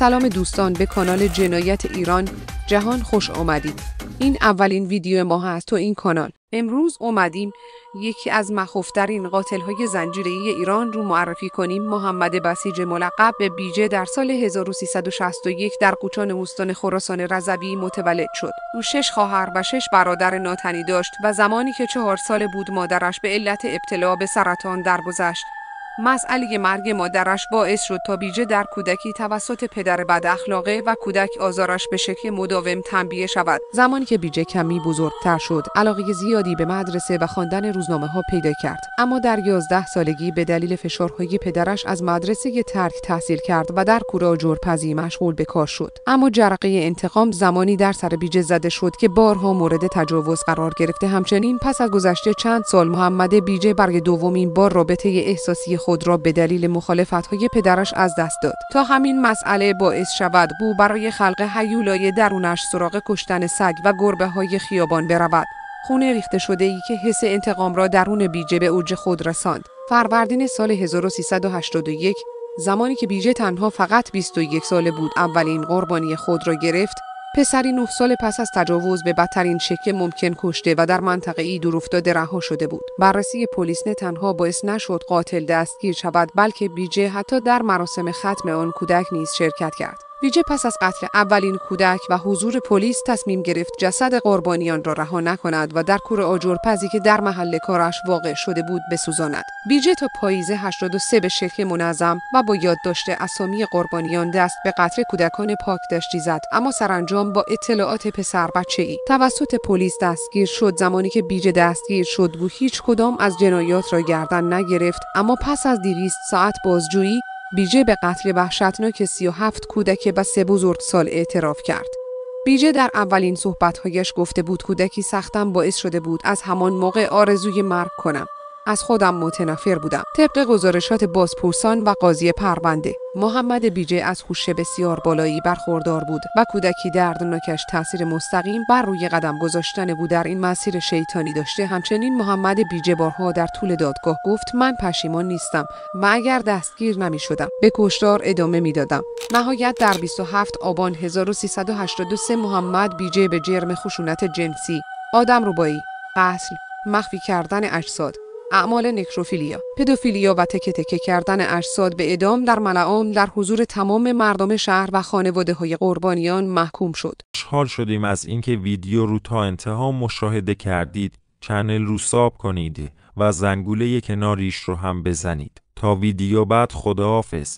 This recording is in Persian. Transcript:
سلام دوستان به کانال جنایت ایران جهان خوش آمدید. این اولین ویدیو ما هست تو این کانال. امروز اومدیم یکی از مخوفترین قاتل‌های زنجیره‌ای ایران رو معرفی کنیم. محمد بسیج ملقب به بیجه در سال 1361 در قوچان استان خراسان رضوی متولد شد. او 6 خواهر و 6 برادر ناتنی داشت و زمانی که 4 ساله بود مادرش به علت ابتلا به سرطان درگذشت. مسئله مرگ مادرش باعث شد تا بیجه در کودکی توسط پدر بد اخلاقه و کودک آزارش به شکل مداوم تنبیه شود. زمانی که بیجه کمی بزرگتر شد، علاقه زیادی به مدرسه و خواندن روزنامه‌ها پیدا کرد. اما در 11 سالگی به دلیل فشارهای پدرش از مدرسه ترک تحصیل کرد و در کوره آجرپزی مشغول به کار شد. اما جرقه انتقام زمانی در سر بیجه زده شد که بارها مورد تجاوز قرار گرفته. همچنین پس از گذشته چند سال محمد بیجه برای دومین بار رابطه احساسی خود را به دلیل مخالفت‌های پدرش از دست داد تا همین مسئله باعث شود او برای خلق هیولای درونش سراغ کشتن سگ و گربه‌های خیابان برود. خون ریخته شده‌ای که حس انتقام را درون بیجه به اوج خود رساند. فروردین سال 1381 زمانی که بیجه تنها فقط 21 ساله بود اولین قربانی خود را گرفت. پسری 9 سال پس از تجاوز به بدترین شکل ممکن کشته و در منطقه‌ای دورافتاده رها شده بود. بررسی پلیس نه تنها باعث نشد قاتل دستگیر شود، بلکه بیجه حتی در مراسم ختم آن کودک نیز شرکت کرد. بیجه پس از قتل اولین کودک و حضور پلیس تصمیم گرفت جسد قربانیان را رها نکند و در کوره آجرپزی که در محل کارش واقع شده بود بسوزاند. بیجه تا پاییز 83 به شکل منظم و با یادداشت اسامی قربانیان دست به قتل کودکان پاکداشتی زد، اما سرانجام با اطلاعات پسر بچه‌ای توسط پلیس دستگیر شد. زمانی که بیجه دستگیر شد او هیچ کدام از جنایات را گردن نگرفت، اما پس از 200 ساعت بازجویی بیجه به قتل وحشتناک 37 کودک و 3 بزرگسال اعتراف کرد. بیجه در اولین صحبت‌هایش گفته بود کودکی سختم باعث شده بود از همان موقع آرزوی مرگ کنم. از خودم متنفر بودم. طبق گزارشات بازپرسان و قاضی پرونده، محمد بیجه از هوش بسیار بالایی برخوردار بود و کودکی دردناکش تاثیر مستقیم بر روی قدم گذاشتن او در این مسیر شیطانی داشته. همچنین محمد بیجه بارها در طول دادگاه گفت من پشیمان نیستم و اگر دستگیر نمی‌شدم به کشتار ادامه میدادم. نهایت در 27 آبان 1383 محمد بیجه به جرم خشونت جنسی، آدمربایی، قتل، مخفی کردن اجساد، اعمال نکروفیلیا، پدوفیلیا و تکه تکه کردن اجساد به اعدام در ملعام در حضور تمام مردم شهر و خانواده‌های قربانیان محکوم شد. خوشحال شدیم از اینکه ویدیو رو تا انتها مشاهده کردید. کانال رو ساب کنید و زنگوله کناریش رو هم بزنید. تا ویدیو بعد، خداحافظ.